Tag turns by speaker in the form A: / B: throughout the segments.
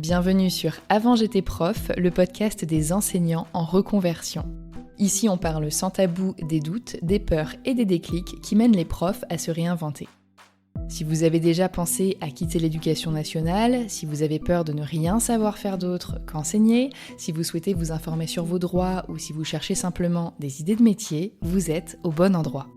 A: Bienvenue sur Avant j'étais prof, le podcast des enseignants en reconversion. Ici on parle sans tabou des doutes, des peurs et des déclics qui mènent les profs à se réinventer. Si vous avez déjà pensé à quitter l'éducation nationale, si vous avez peur de ne rien savoir faire d'autre qu'enseigner, si vous souhaitez vous informer sur vos droits ou si vous cherchez simplement des idées de métier, vous êtes au bon endroit.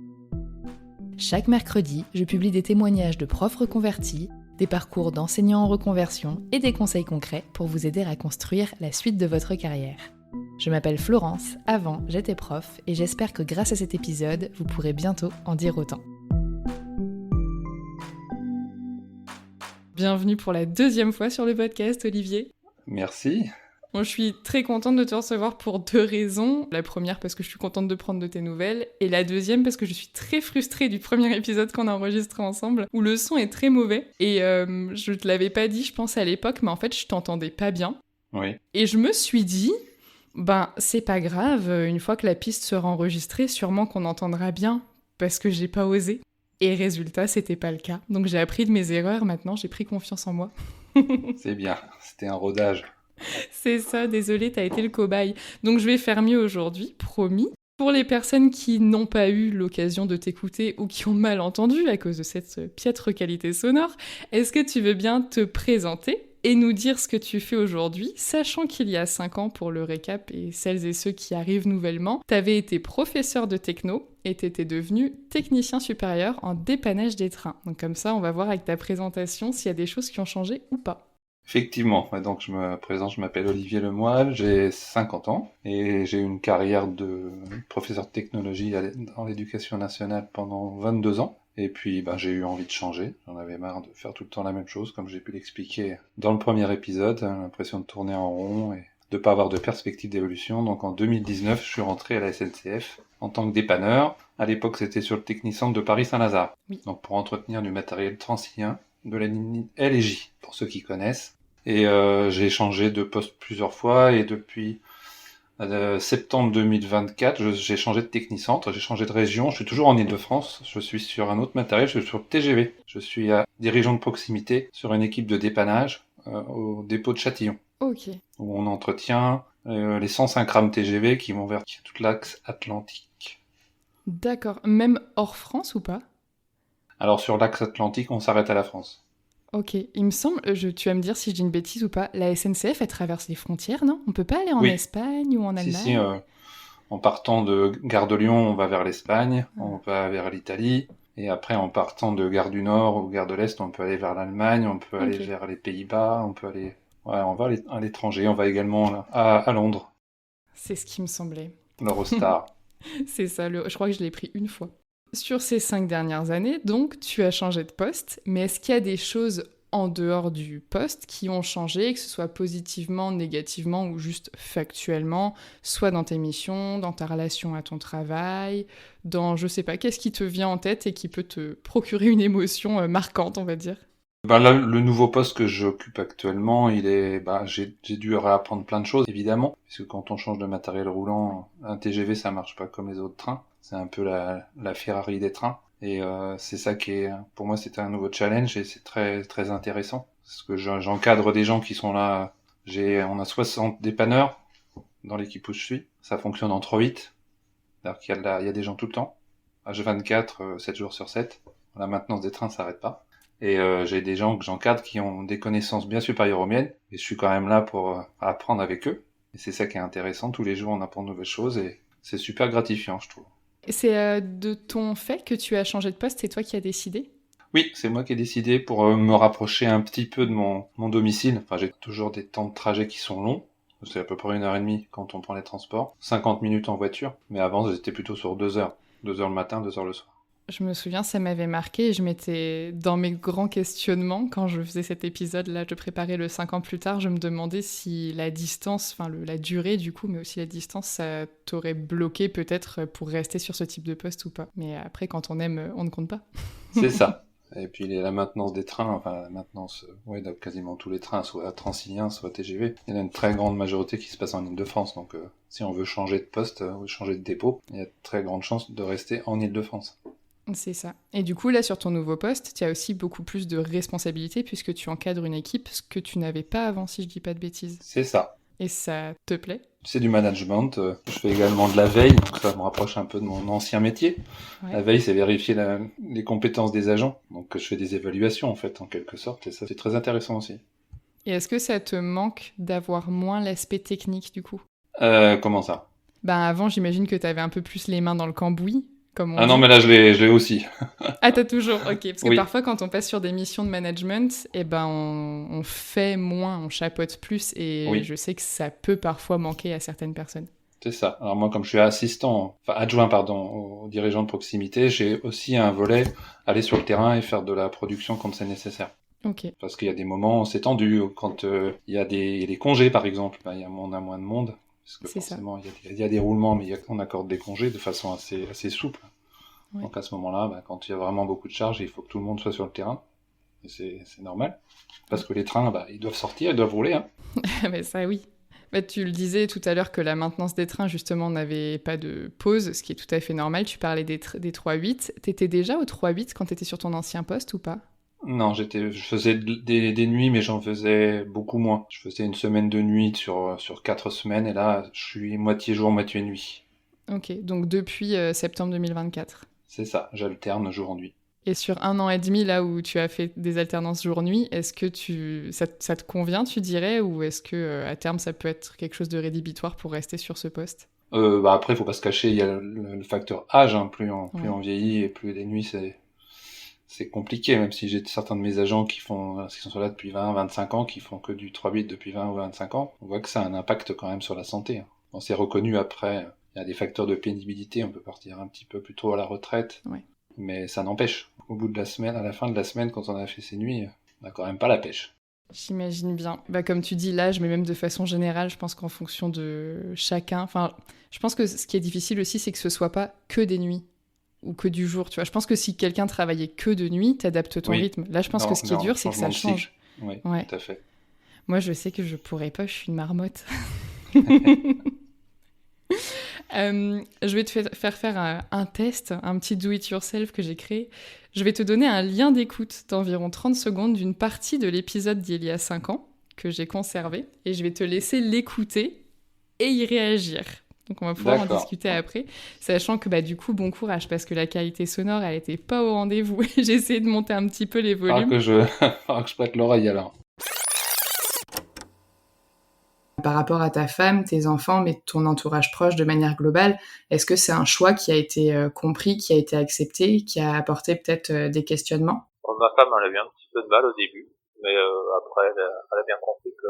A: Chaque mercredi, je publie des témoignages de profs reconvertis, des parcours d'enseignants en reconversion et des conseils concrets pour vous aider à construire la suite de votre carrière. Je m'appelle Florence, avant j'étais prof, et j'espère que grâce à cet épisode, vous pourrez bientôt en dire autant. Bienvenue pour la deuxième fois sur le podcast, Olivier.
B: Merci.
A: Bon, je suis très contente de te recevoir pour deux raisons. La première parce que je suis contente de prendre de tes nouvelles, et la deuxième parce que je suis très frustrée du premier épisode qu'on a enregistré ensemble, où le son est très mauvais. Et je te l'avais pas dit, je pense, à l'époque, mais en fait, je t'entendais pas bien.
B: Oui.
A: Et je me suis dit, c'est pas grave, une fois que la piste sera enregistrée, sûrement qu'on entendra bien, parce que j'ai pas osé. Et résultat, c'était pas le cas. Donc j'ai appris de mes erreurs, maintenant j'ai pris confiance en moi.
B: C'est bien, c'était un rodage.
A: C'est ça, désolé, t'as été le cobaye. Donc je vais faire mieux aujourd'hui, promis. Pour les personnes qui n'ont pas eu l'occasion de t'écouter ou qui ont mal entendu à cause de cette piètre qualité sonore, est-ce que tu veux bien te présenter et nous dire ce que tu fais aujourd'hui, sachant qu'il y a 5 ans, pour le récap et celles et ceux qui arrivent nouvellement, t'avais été professeur de techno et t'étais devenu technicien supérieur en dépannage des trains. Donc comme ça, on va voir avec ta présentation s'il y a des choses qui ont changé ou pas.
B: Effectivement, donc je me présente, je m'appelle Olivier Lemoyle, j'ai 50 ans et j'ai eu une carrière de professeur de technologie dans l'éducation nationale pendant 22 ans. Et puis j'ai eu envie de changer, j'en avais marre de faire tout le temps la même chose, comme j'ai pu l'expliquer dans le premier épisode, l'impression de tourner en rond et de pas avoir de perspective d'évolution. Donc en 2019, je suis rentré à la SNCF en tant que dépanneur. À l'époque, c'était sur le Technicentre de Paris-Saint-Lazare.
A: Oui.
B: Donc pour entretenir du matériel transilien de la ligne L et J, pour ceux qui connaissent. Et j'ai changé de poste plusieurs fois, et depuis septembre 2024, j'ai changé de technicentre, j'ai changé de région, je suis toujours en Île-de-France, je suis sur un autre matériel, je suis sur le TGV. Je suis dirigeant de proximité sur une équipe de dépannage au dépôt de Châtillon.
A: Ok.
B: Où on entretient les 105 rames TGV qui vont vers toute l'axe atlantique.
A: D'accord. Même hors France ou pas ?
B: Alors sur l'axe atlantique, on s'arrête à la France.
A: Ok, il me semble, tu vas me dire si je dis une bêtise ou pas, la SNCF, elle traverse les frontières, non ? On peut pas aller en Espagne ou en Allemagne ?
B: Si, en partant de Gare de Lyon, on va vers l'Espagne, on va vers l'Italie, et après en partant de Gare du Nord ou Gare de l'Est, on peut aller vers l'Allemagne, on peut aller vers les Pays-Bas, on peut aller... Ouais, on va à l'étranger, on va également à Londres.
A: C'est ce qui me semblait.
B: L'Eurostar.
A: C'est ça, je crois que je l'ai pris une fois. Sur ces 5 dernières années, donc, tu as changé de poste, mais est-ce qu'il y a des choses en dehors du poste qui ont changé, que ce soit positivement, négativement ou juste factuellement, soit dans tes missions, dans ta relation à ton travail, dans, je sais pas, qu'est-ce qui te vient en tête et qui peut te procurer une émotion marquante, on va dire ?
B: Là, le nouveau poste que j'occupe actuellement, j'ai dû réapprendre plein de choses, évidemment, puisque quand on change de matériel roulant, un TGV, ça marche pas comme les autres trains. C'est un peu la Ferrari des trains. Et c'est ça qui est, pour moi, c'était un nouveau challenge et c'est très, très intéressant. Parce que j'encadre des gens qui sont là. On a 60 dépanneurs dans l'équipe où je suis. Ça fonctionne en 3-8. C'est-à-dire qu'il y a des gens tout le temps. H24, 7 jours sur 7. La maintenance des trains s'arrête pas. Et j'ai des gens que j'encadre qui ont des connaissances bien supérieures aux miennes. Et je suis quand même là pour apprendre avec eux. Et c'est ça qui est intéressant. Tous les jours, on apprend de nouvelles choses et c'est super gratifiant, je trouve.
A: C'est de ton fait que tu as changé de poste, c'est toi qui as décidé ?
B: Oui, c'est moi qui ai décidé pour me rapprocher un petit peu de mon domicile. Enfin, j'ai toujours des temps de trajet qui sont longs. C'est à peu près 1h30 quand on prend les transports. 50 minutes en voiture. Mais avant, j'étais plutôt sur 2 heures. 2 heures le matin, 2 heures le soir.
A: Je me souviens, ça m'avait marqué et je m'étais, dans mes grands questionnements, quand je faisais cet épisode-là, je préparais le 5 ans plus tard, je me demandais si la distance, la durée du coup, mais aussi la distance, ça t'aurait bloqué peut-être pour rester sur ce type de poste ou pas. Mais après, quand on aime, on ne compte pas.
B: C'est ça. Et puis la maintenance des trains, la maintenance de quasiment tous les trains, soit Transilien, soit TGV. Il y en a une très grande majorité qui se passe en Île-de-France, donc si on veut changer de poste ou changer de dépôt, il y a de très grandes chances de rester en Île-de-France.
A: C'est ça. Et du coup, là, sur ton nouveau poste, tu as aussi beaucoup plus de responsabilités puisque tu encadres une équipe, ce que tu n'avais pas avant, si je dis pas de bêtises.
B: C'est ça.
A: Et ça te plaît?
B: C'est du management. Je fais également de la veille, donc ça me rapproche un peu de mon ancien métier.
A: Ouais.
B: La veille, c'est vérifier les compétences des agents. Donc je fais des évaluations, en fait, en quelque sorte, et ça, c'est très intéressant aussi.
A: Et est-ce que ça te manque d'avoir moins l'aspect technique, du coup?
B: Comment ça?
A: Ben avant, j'imagine que tu avais un peu plus les mains dans le cambouis, comme on
B: Ah non,
A: dit.
B: mais là, je l'ai aussi.
A: Ah, t'as toujours, ok. Parce que
B: Oui,
A: parfois, quand on passe sur des missions de management, eh ben, on fait moins, on chapeaute plus, et
B: oui,
A: je sais que ça peut parfois manquer à certaines personnes.
B: c'est ça. Alors moi, comme je suis adjoint, pardon, au dirigeant de proximité, j'ai aussi un volet aller sur le terrain et faire de la production quand c'est nécessaire.
A: Ok,
B: Parce qu'il y a des moments où c'est tendu, quand il y a des congés par exemple, ben, on a moins de monde, parce que
A: c'est ça.
B: forcément il y a des roulements, mais on accorde des congés de façon assez souple.
A: Ouais.
B: Donc à ce moment-là, ben, quand il y a vraiment beaucoup de charges, il faut que tout le monde soit sur le terrain, et c'est normal. Parce
A: Ouais.
B: que les trains, ben, ils doivent sortir, ils doivent rouler. Hein.
A: Mais ça, oui. Bah, tu le disais tout à l'heure que la maintenance des trains, justement, n'avait pas de pause, ce qui est tout à fait normal. Tu parlais des 3-8. T'étais déjà au 3-8 quand t'étais sur ton ancien poste ou pas?
B: Non, je faisais des nuits, mais j'en faisais beaucoup moins. Je faisais une semaine de nuit sur 4 semaines, et là, je suis moitié jour, moitié nuit.
A: Ok, donc depuis septembre 2024.
B: C'est ça, j'alterne jour-nuit.
A: Et sur 1 an et demi, là où tu as fait des alternances jour-nuit, est-ce que ça te convient, tu dirais, ou est-ce que à terme ça peut être quelque chose de rédhibitoire pour rester sur ce poste?
B: Bah après, faut pas se cacher, il y a le facteur âge, hein, plus
A: Ouais.
B: on vieillit et plus les nuits c'est compliqué, même si j'ai certains de mes agents qui sont là depuis 20, 25 ans, qui font que du 3-8 depuis 20 ou 25 ans, on voit que ça a un impact quand même sur la santé. Hein. Bon, c'est reconnu après, il y a des facteurs de pénibilité, on peut partir un petit peu plus tôt à la retraite,
A: Ouais.
B: mais ça n'empêche. Au bout de la semaine, à la fin de la semaine, quand on a fait ses nuits, on n'a quand même pas la pêche.
A: J'imagine bien. Bah, comme tu dis, l'âge, mais même de façon générale, je pense qu'en fonction de chacun. Enfin, je pense que ce qui est difficile aussi, c'est que ce soit pas que des nuits ou que du jour. Tu vois, je pense que si quelqu'un travaillait que de nuit, t'adaptes ton
B: Oui,
A: rythme. Là, je pense que
B: non,
A: ce qui est
B: non,
A: dur, c'est que
B: changement
A: ça
B: de cycle.
A: change.
B: Oui,
A: Ouais.
B: tout à fait.
A: Moi, je sais que je pourrais pas, je suis une marmotte. Je vais te faire un test, un petit do-it-yourself que j'ai créé. Je vais te donner un lien d'écoute d'environ 30 secondes d'une partie de l'épisode d'il y a 5 ans que j'ai conservé et je vais te laisser l'écouter et y réagir. Donc on va pouvoir en
B: D'accord.
A: discuter après, sachant que bah, du coup, bon courage parce que la qualité sonore, elle était pas au rendez-vous. J'ai essayé de monter un petit peu les volumes.
B: Faudra que je prête l'oreille alors.
A: Par rapport à ta femme, tes enfants, mais ton entourage proche de manière globale, est-ce que c'est un choix qui a été compris, qui a été accepté, qui a apporté peut-être des questionnements?
C: Bon, ma femme, elle a eu un petit peu de mal au début, mais après, elle a bien compris que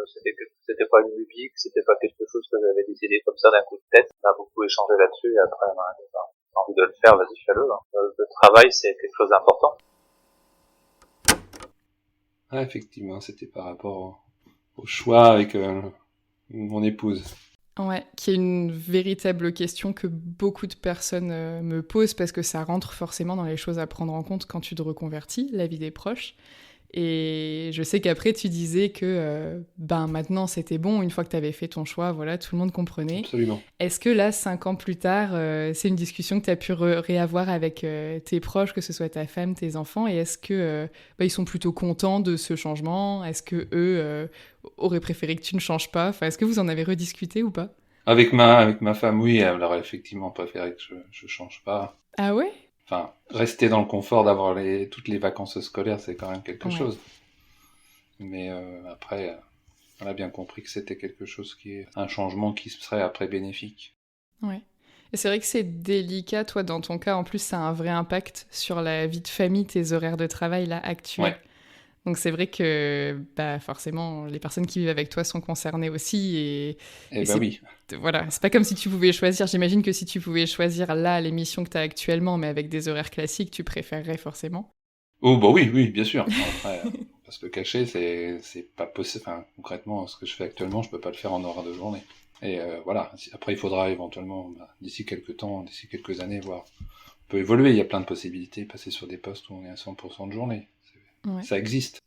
C: c'était pas une lubie, que c'était pas quelque chose que j'avais décidé comme ça d'un coup de tête. On a beaucoup échangé là-dessus, et après, elle a envie de le faire, vas-y, fais-le. Hein. Le travail, c'est quelque chose d'important.
B: Ah, effectivement, c'était par rapport au choix avec mon épouse.
A: Ouais, qui est une véritable question que beaucoup de personnes me posent parce que ça rentre forcément dans les choses à prendre en compte quand tu te reconvertis, la vie des proches. Et je sais qu'après tu disais que ben maintenant c'était bon, une fois que tu avais fait ton choix, voilà, tout le monde comprenait.
B: Absolument.
A: Est-ce que là, 5 ans plus tard, c'est une discussion que tu as pu réavoir avec tes proches, que ce soit ta femme, tes enfants, et est-ce que bah, ils sont plutôt contents de ce changement? Est-ce que eux auraient préféré que tu ne changes pas? Enfin, est-ce que vous en avez rediscuté ou pas?
B: Avec ma femme, oui, elle aurait effectivement préféré que je change pas.
A: Ah ouais?
B: Enfin, rester dans le confort d'avoir toutes les vacances scolaires, c'est quand même quelque
A: Ouais.
B: chose. Mais après, elle a bien compris que c'était quelque chose un changement qui serait après bénéfique.
A: Ouais. Et c'est vrai que c'est délicat, toi, dans ton cas, en plus, ça a un vrai impact sur la vie de famille, tes horaires de travail, là, actuels.
B: Ouais.
A: Donc c'est vrai que, bah, forcément, les personnes qui vivent avec toi sont concernées aussi,
B: Eh
A: et
B: ben
A: c'est,
B: oui.
A: voilà, c'est pas comme si tu pouvais choisir. J'imagine que si tu pouvais choisir, là, l'émission que tu as actuellement, mais avec des horaires classiques, tu préférerais forcément.
B: Oh bah oui, oui, bien sûr. Bon, après, on va se le cacher, c'est pas possible. Enfin, concrètement, ce que je fais actuellement, je peux pas le faire en horaire de journée. Et voilà. Après, il faudra éventuellement, d'ici quelques temps, d'ici quelques années, voir. On peut évoluer. Il y a plein de possibilités. Passer sur des postes où on est à 100% de journée.
A: Ouais,
B: Ça existe.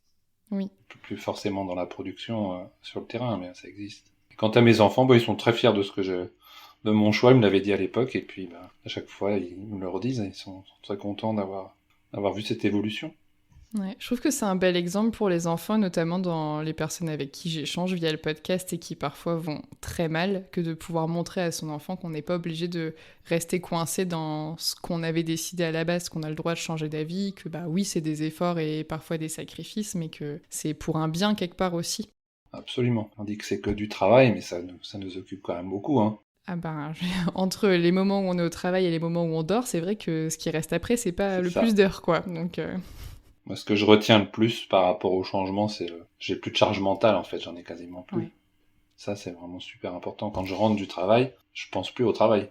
A: oui.
B: Plus forcément dans la production sur le terrain, mais ça existe. Et quant à mes enfants, bah, ils sont très fiers de de mon choix, ils me l'avaient dit à l'époque, et puis à chaque fois, ils me le redisent, et ils sont très contents d'avoir vu cette évolution.
A: Ouais, je trouve que c'est un bel exemple pour les enfants, notamment dans les personnes avec qui j'échange via le podcast et qui parfois vont très mal, que de pouvoir montrer à son enfant qu'on n'est pas obligé de rester coincé dans ce qu'on avait décidé à la base, qu'on a le droit de changer d'avis, que oui, c'est des efforts et parfois des sacrifices, mais que c'est pour un bien quelque part aussi.
B: Absolument. On dit que c'est que du travail, mais ça nous occupe quand même beaucoup, hein.
A: Entre les moments où on est au travail et les moments où on dort, c'est vrai que ce qui reste après, c'est pas le plus d'heures, quoi. Donc...
B: Moi, ce que je retiens le plus par rapport au changement, c'est j'ai plus de charge mentale, en fait, j'en ai quasiment plus. Ouais. Ça, c'est vraiment super important. Quand je rentre du travail, je pense plus au travail.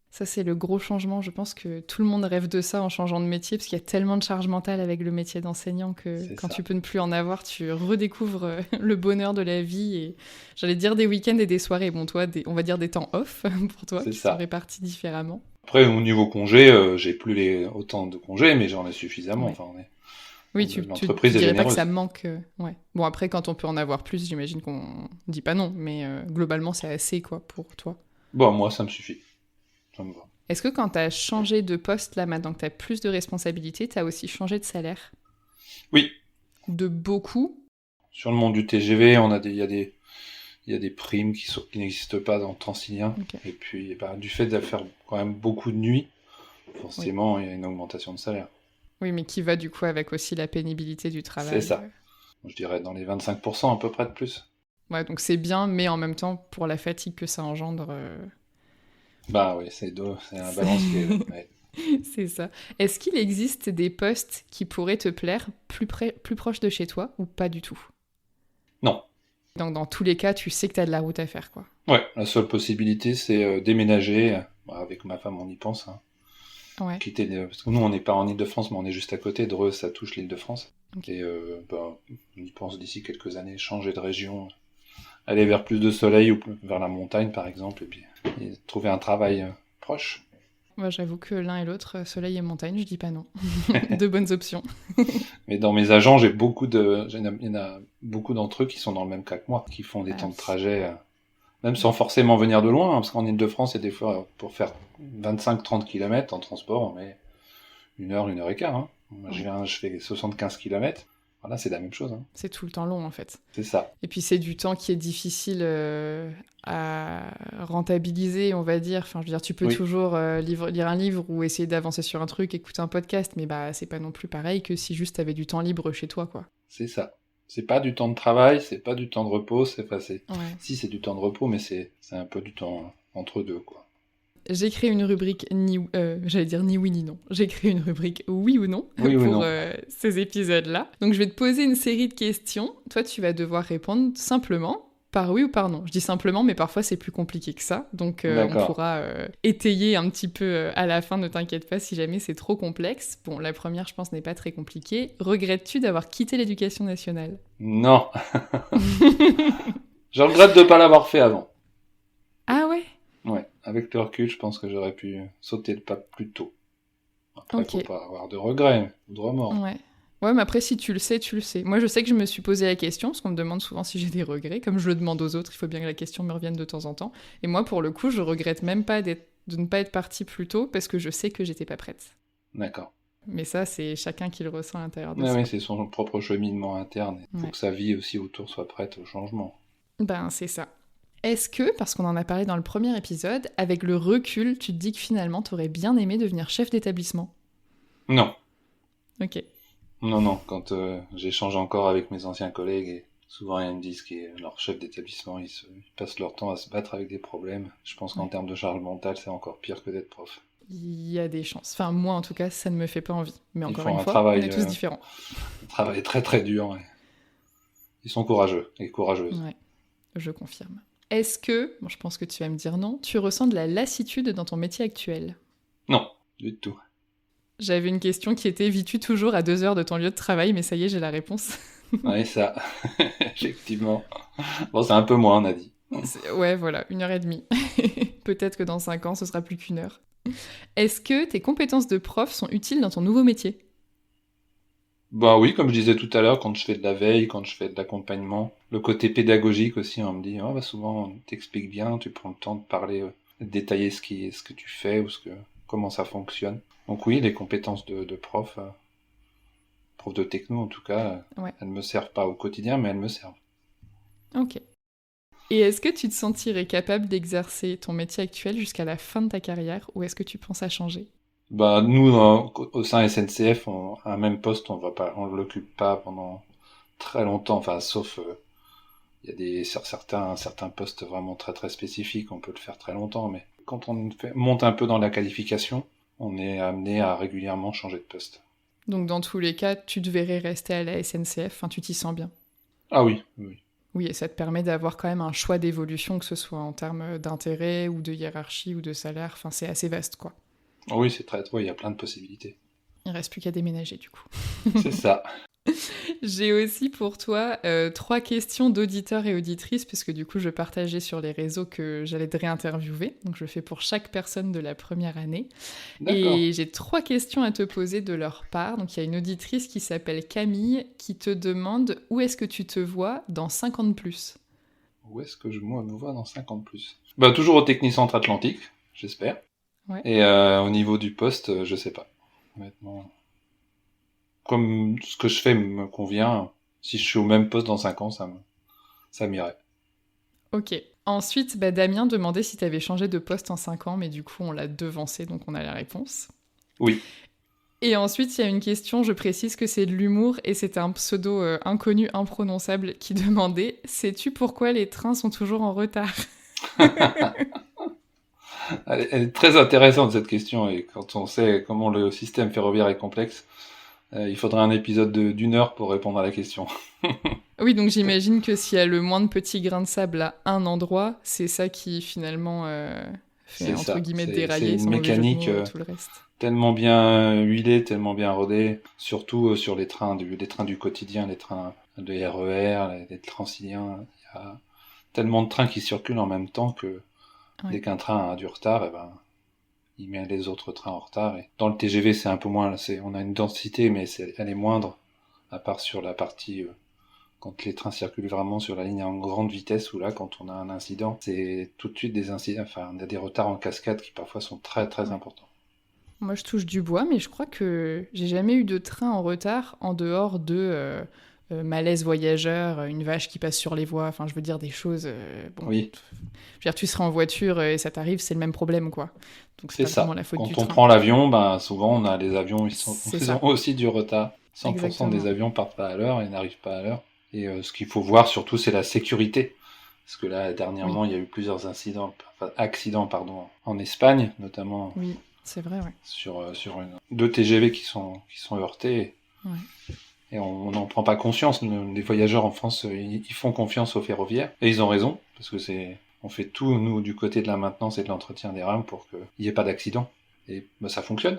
A: Ça, c'est le gros changement. Je pense que tout le monde rêve de ça en changeant de métier, parce qu'il y a tellement de charge mentale avec le métier d'enseignant que quand tu peux ne plus en avoir, tu redécouvres le bonheur de la vie et, j'allais dire, des week-ends et des soirées. Bon, toi, on va dire des temps off pour toi, qui sont répartis différemment.
B: Après, au niveau congé, j'ai plus autant de congés, mais j'en ai suffisamment. Ouais. Enfin,
A: oui, tu dirais pas que ça manque. Ouais. Bon, après, quand on peut en avoir plus, j'imagine qu'on dit pas non, mais globalement, c'est assez, quoi, pour toi.
B: Bon, moi, ça me suffit. Ça me va.
A: Est-ce que quand t'as changé de poste, là, maintenant que t'as plus de responsabilités, t'as aussi changé de salaire ?
B: Oui.
A: De beaucoup ?
B: Sur le monde du TGV, il y a des primes qui n'existent pas dans Transilien. Okay. Et puis, du fait de faire quand même beaucoup de nuits, forcément, il y a une augmentation de salaire.
A: Oui, mais qui va du coup avec aussi la pénibilité du travail.
B: C'est ça. Je dirais dans les 25% à peu près de plus.
A: Ouais, donc c'est bien, mais en même temps, pour la fatigue que ça engendre...
B: Oui, c'est un balance qui est... Ouais.
A: C'est ça. Est-ce qu'il existe des postes qui pourraient te plaire plus proche de chez toi ou pas du tout ?
B: Non.
A: Donc dans tous les cas, tu sais que tu as de la route à faire, quoi.
B: Ouais, la seule possibilité, c'est déménager. Avec ma femme, on y pense. Hein.
A: Ouais.
B: Parce que nous, on n'est pas en Île-de-France, mais on est juste à côté. Dreux, ça touche l'Île-de-France. Okay. Et on y pense d'ici quelques années, changer de région, aller vers plus de soleil ou vers la montagne, par exemple, et puis trouver un travail proche.
A: Moi, j'avoue que l'un et l'autre, soleil et montagne, je dis pas non. Deux bonnes options.
B: Mais dans mes agents, il y en a beaucoup d'entre eux qui sont dans le même cas que moi, qui font des temps de trajet, même sans forcément venir de loin, hein, parce qu'en Île-de-France, il y a des fois, pour faire 25-30 km en transport, on met 1 heure, 1 heure et quart. Hein. Moi, je fais 75 km. Voilà, c'est la même chose. Hein.
A: C'est tout le temps long, en fait.
B: C'est ça.
A: Et puis, c'est du temps qui est difficile à rentabiliser, on va dire. Enfin, je veux dire, tu peux toujours lire un livre ou essayer d'avancer sur un truc, écouter un podcast, mais c'est pas non plus pareil que si juste t'avais du temps libre chez toi, quoi.
B: C'est ça. C'est pas du temps de travail, c'est pas du temps de repos, Si, c'est du temps de repos, mais c'est un peu du temps entre deux, quoi.
A: J'ai créé une rubrique j'allais dire ni oui ni non. J'ai créé une rubrique oui ou non
B: pour
A: ces épisodes-là. Donc je vais te poser une série de questions. Toi, tu vas devoir répondre simplement par oui ou par non. Je dis simplement, mais parfois c'est plus compliqué que ça. Donc on pourra étayer un petit peu à la fin. Ne t'inquiète pas si jamais c'est trop complexe. Bon, la première, je pense, n'est pas très compliquée. Regrettes-tu d'avoir quitté l'éducation nationale ?
B: Non. Je regrette de ne pas l'avoir fait avant.
A: Ah ouais ?
B: Ouais, avec le recul, je pense que j'aurais pu sauter le pas plus tôt. Après, faut pas avoir de regrets ou de remords.
A: Ouais, mais après, si tu le sais, tu le sais. Moi, je sais que je me suis posé la question, parce qu'on me demande souvent si j'ai des regrets. Comme je le demande aux autres, il faut bien que la question me revienne de temps en temps. Et moi, pour le coup, je regrette même pas de ne pas être partie plus tôt, parce que je sais que j'étais pas prête.
B: D'accord.
A: Mais ça, c'est chacun qui le ressent à l'intérieur de ça.
B: Oui, c'est son propre cheminement interne. Il faut que sa vie aussi autour soit prête au changement.
A: C'est ça. Est-ce que, parce qu'on en a parlé dans le premier épisode, avec le recul, tu te dis que finalement, t'aurais bien aimé devenir chef d'établissement ?
B: Non.
A: Ok.
B: Non. Quand j'échange encore avec mes anciens collègues, et souvent ils me disent que leur chef d'établissement, ils passent leur temps à se battre avec des problèmes. Je pense qu'en termes de charge mentale, c'est encore pire que d'être prof.
A: Il y a des chances. Enfin, moi, en tout cas, ça ne me fait pas envie. Mais encore une fois, on est tous différents.
B: Un travail très très dur. Ouais. Ils sont courageux et courageuses.
A: Ouais, je confirme. Est-ce que, je pense que tu vas me dire non, tu ressens de la lassitude dans ton métier actuel ?
B: Non, du tout.
A: J'avais une question qui était, vis-tu toujours à 2 heures de ton lieu de travail ? Mais ça y est, j'ai la réponse.
B: Oui, ça, effectivement. Bon, c'est un peu moins, on a dit.
A: Ouais, voilà, 1h30. Peut-être que dans 5 ans, ce sera plus qu'1 heure. Est-ce que tes compétences de prof sont utiles dans ton nouveau métier ?
B: Oui, comme je disais tout à l'heure, quand je fais de la veille, quand je fais de l'accompagnement, le côté pédagogique aussi, on me dit souvent on t'explique bien, tu prends le temps de parler détailler ce que tu fais ou comment ça fonctionne. Donc oui, les compétences de prof de techno en tout cas,
A: Ouais.
B: elles me servent pas au quotidien, mais elles me servent.
A: Ok. Et est-ce que tu te sentirais capable d'exercer ton métier actuel jusqu'à la fin de ta carrière ou est-ce que tu penses à changer?
B: Bah nous, au sein SNCF, un même poste, on l'occupe pas pendant très longtemps, enfin sauf il y a sur certains postes vraiment très très spécifiques, on peut le faire très longtemps, mais quand on monte un peu dans la qualification, on est amené à régulièrement changer de poste.
A: Donc dans tous les cas, tu devrais rester à la SNCF, enfin tu t'y sens bien.
B: Ah oui, oui.
A: Oui, et ça te permet d'avoir quand même un choix d'évolution, que ce soit en termes d'intérêt ou de hiérarchie ou de salaire, enfin c'est assez vaste quoi.
B: Oui, il y a plein de possibilités.
A: Il reste plus qu'à déménager du coup.
B: C'est ça.
A: J'ai aussi pour toi 3 questions d'auditeurs et auditrices, parce que du coup je partageais sur les réseaux que j'allais te réinterviewer, donc je fais pour chaque personne de la première année.
B: D'accord.
A: Et j'ai 3 questions à te poser de leur part. Donc il y a une auditrice qui s'appelle Camille qui te demande où est-ce que tu te vois dans 5 ans de plus.
B: Où est-ce que moi me vois dans 5 ans de plus? Bah toujours au Technicentre Atlantique, j'espère.
A: Ouais.
B: Et au niveau du poste, je sais pas. Honnêtement, comme ce que je fais me convient, si je suis au même poste dans 5 ans, ça m'irait.
A: Ok. Ensuite, Damien demandait si tu avais changé de poste en 5 ans, mais du coup on l'a devancé, donc on a la réponse.
B: Oui.
A: Et ensuite, il y a une question, je précise que c'est de l'humour, et c'était un pseudo inconnu, imprononçable, qui demandait « Sais-tu pourquoi les trains sont toujours en retard ?»
B: Elle est très intéressante cette question, et quand on sait comment le système ferroviaire est complexe, il faudrait un épisode d'une heure pour répondre à la question.
A: Oui, donc j'imagine que s'il y a le moins de petits grains de sable à un endroit, c'est ça qui finalement fait
B: C'est
A: entre
B: ça.
A: guillemets
B: C'est
A: dérailler,
B: une
A: sans mauvais jeu de
B: mécanique
A: mots, tout le reste.
B: tellement bien huilée, tellement bien rodée, surtout sur les trains du quotidien, les trains de RER, les Transiliens. Il y a tellement de trains qui circulent en même temps que dès qu'un train a du retard, il met les autres trains en retard. Et dans le TGV, c'est un peu moins, on a une densité, mais elle est moindre, à part sur la partie quand les trains circulent vraiment sur la ligne en grande vitesse, où là, quand on a un incident, c'est tout de suite des incidents, enfin, on a des retards en cascade qui parfois sont très très importants.
A: Moi, je touche du bois, mais je crois que j'ai jamais eu de train en retard en dehors de malaise voyageur, une vache qui passe sur les voies, enfin, je veux dire des choses. Bon,
B: Oui.
A: Je veux dire, tu seras en voiture et ça t'arrive, c'est le même problème, quoi. Donc c'est pas
B: ça.
A: vraiment la faute du
B: Quand on
A: train.
B: prend l'avion, souvent on a les avions,
A: C'est
B: ils
A: ça.
B: ont aussi du retard. 100%
A: Exactement.
B: des avions partent pas à l'heure et n'arrivent pas à l'heure. Et ce qu'il faut voir surtout, c'est la sécurité. Parce que là, dernièrement, il y a eu plusieurs accidents, en Espagne, notamment
A: Oui, c'est vrai, ouais.
B: sur deux TGV qui sont heurtés.
A: Ouais.
B: Et on n'en prend pas conscience. Les voyageurs en France, ils font confiance aux ferroviaires. Et ils ont raison, parce que on fait tout, nous, du côté de la maintenance et de l'entretien des rames pour qu'il n'y ait pas d'accident. Et ça fonctionne.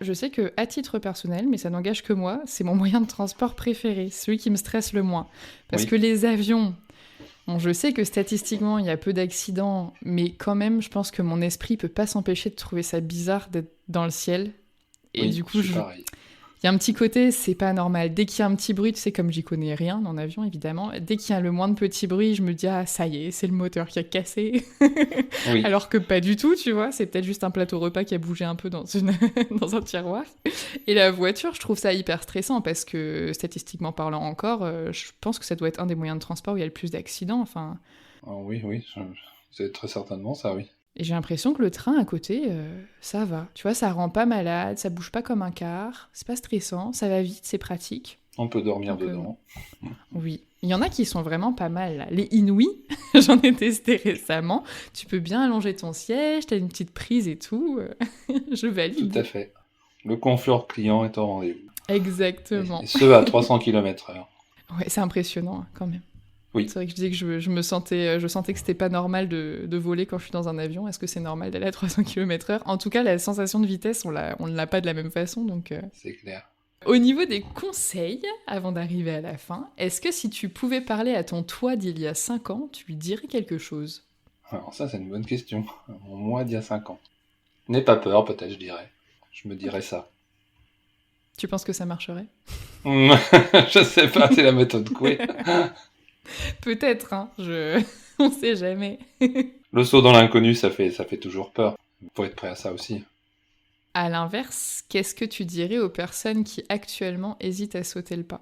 A: Je sais que, à titre personnel, mais ça n'engage que moi, c'est mon moyen de transport préféré, celui qui me stresse le moins. Parce que les avions, bon, je sais que statistiquement, il y a peu d'accidents, mais quand même, je pense que mon esprit peut pas s'empêcher de trouver ça bizarre d'être dans le ciel. Et du coup,
B: pareil.
A: Il y a un petit côté, c'est pas normal. Dès qu'il y a un petit bruit, tu sais, comme j'y connais rien en avion, évidemment, dès qu'il y a le moins de petits bruits, je me dis, ah, ça y est, c'est le moteur qui a cassé.
B: Oui.
A: Alors que pas du tout, tu vois, c'est peut-être juste un plateau repas qui a bougé un peu dans un tiroir. Et la voiture, je trouve ça hyper stressant parce que, statistiquement parlant encore, je pense que ça doit être un des moyens de transport où il y a le plus d'accidents, enfin...
B: Oui, c'est très certainement ça, oui.
A: Et j'ai l'impression que le train à côté, ça va. Tu vois, ça rend pas malade, ça bouge pas comme un car, c'est pas stressant, ça va vite, c'est pratique.
B: On peut dormir dedans.
A: Oui. Il y en a qui sont vraiment pas mal, là. Les Inouïs, j'en ai testé récemment. Tu peux bien allonger ton siège, t'as une petite prise et tout. Je valide.
B: Tout à fait. Le confort client est au rendez-vous.
A: Exactement.
B: Et ce, à 300 km/h.
A: Ouais, c'est impressionnant, hein, quand même.
B: Oui.
A: C'est vrai que je disais que je sentais que c'était pas normal de voler quand je suis dans un avion. Est-ce que c'est normal d'aller à 300 km/h? En tout cas, la sensation de vitesse, on ne l'a pas de la même façon, donc...
B: C'est clair.
A: Au niveau des conseils, avant d'arriver à la fin, est-ce que si tu pouvais parler à ton toi d'il y a 5 ans, tu lui dirais quelque chose?
B: Alors ça, c'est une bonne question. Mon moi d'il y a 5 ans. N'aie pas peur, peut-être, je dirais. Je me dirais ça.
A: Tu penses que ça marcherait?
B: Je sais pas, c'est la méthode Coué.
A: Peut-être, hein, on sait jamais.
B: Le saut dans l'inconnu, ça fait toujours peur. Il faut être prêt à ça aussi.
A: À l'inverse, qu'est-ce que tu dirais aux personnes qui actuellement hésitent à sauter le pas?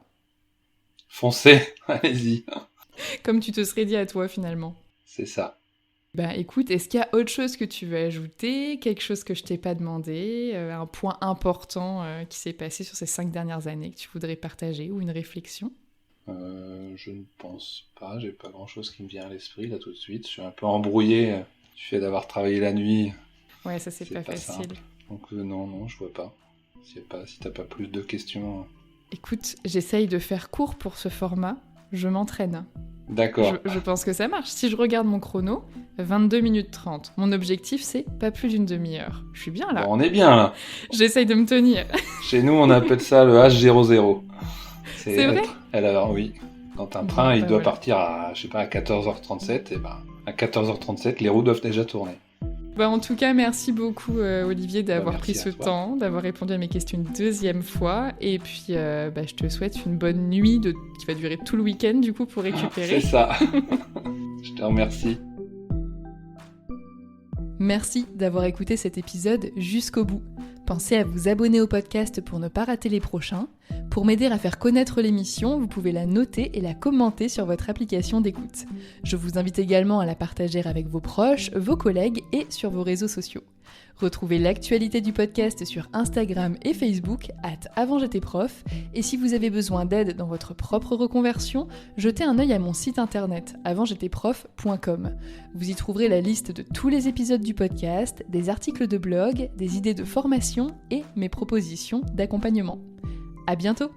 B: Foncez, allez-y.
A: Comme tu te serais dit à toi finalement.
B: C'est ça.
A: Bah écoute, est-ce qu'il y a autre chose que tu veux ajouter? Quelque chose que je t'ai pas demandé? Un point important qui s'est passé sur ces 5 dernières années que tu voudrais partager ou une réflexion?
B: Je ne pense pas, j'ai pas grand-chose qui me vient à l'esprit là tout de suite. Je suis un peu embrouillé du fait d'avoir travaillé la nuit.
A: Ouais, ça c'est pas facile.
B: Simple. Donc non, je vois pas. Si t'as pas plus de questions...
A: Écoute, j'essaye de faire court pour ce format, je m'entraîne.
B: D'accord.
A: Je pense que ça marche. Si je regarde mon chrono, 22 minutes 30. Mon objectif, c'est pas plus d'une demi-heure. Je suis bien là.
B: Bon, on est bien là.
A: J'essaye de me tenir.
B: Chez nous, on appelle ça le H00.
A: C'est vrai ?
B: Alors oui. Quand un train, il doit partir à 14h37, et ben à 14h37, les roues doivent déjà tourner.
A: Bah en tout cas, merci beaucoup Olivier d'avoir pris ce
B: toi.
A: temps, d'avoir répondu à mes questions une deuxième fois. Et puis, je te souhaite une bonne nuit qui va durer tout le week-end du coup pour récupérer.
B: C'est ça. Je te remercie.
A: Merci d'avoir écouté cet épisode jusqu'au bout. Pensez à vous abonner au podcast pour ne pas rater les prochains. Pour m'aider à faire connaître l'émission, vous pouvez la noter et la commenter sur votre application d'écoute. Je vous invite également à la partager avec vos proches, vos collègues et sur vos réseaux sociaux. Retrouvez l'actualité du podcast sur Instagram et Facebook @avantjétaiprof. Et si vous avez besoin d'aide dans votre propre reconversion, jetez un œil à mon site internet avantjétaiprof.com. Vous y trouverez la liste de tous les épisodes du podcast, des articles de blog, des idées de formation et mes propositions d'accompagnement. À bientôt!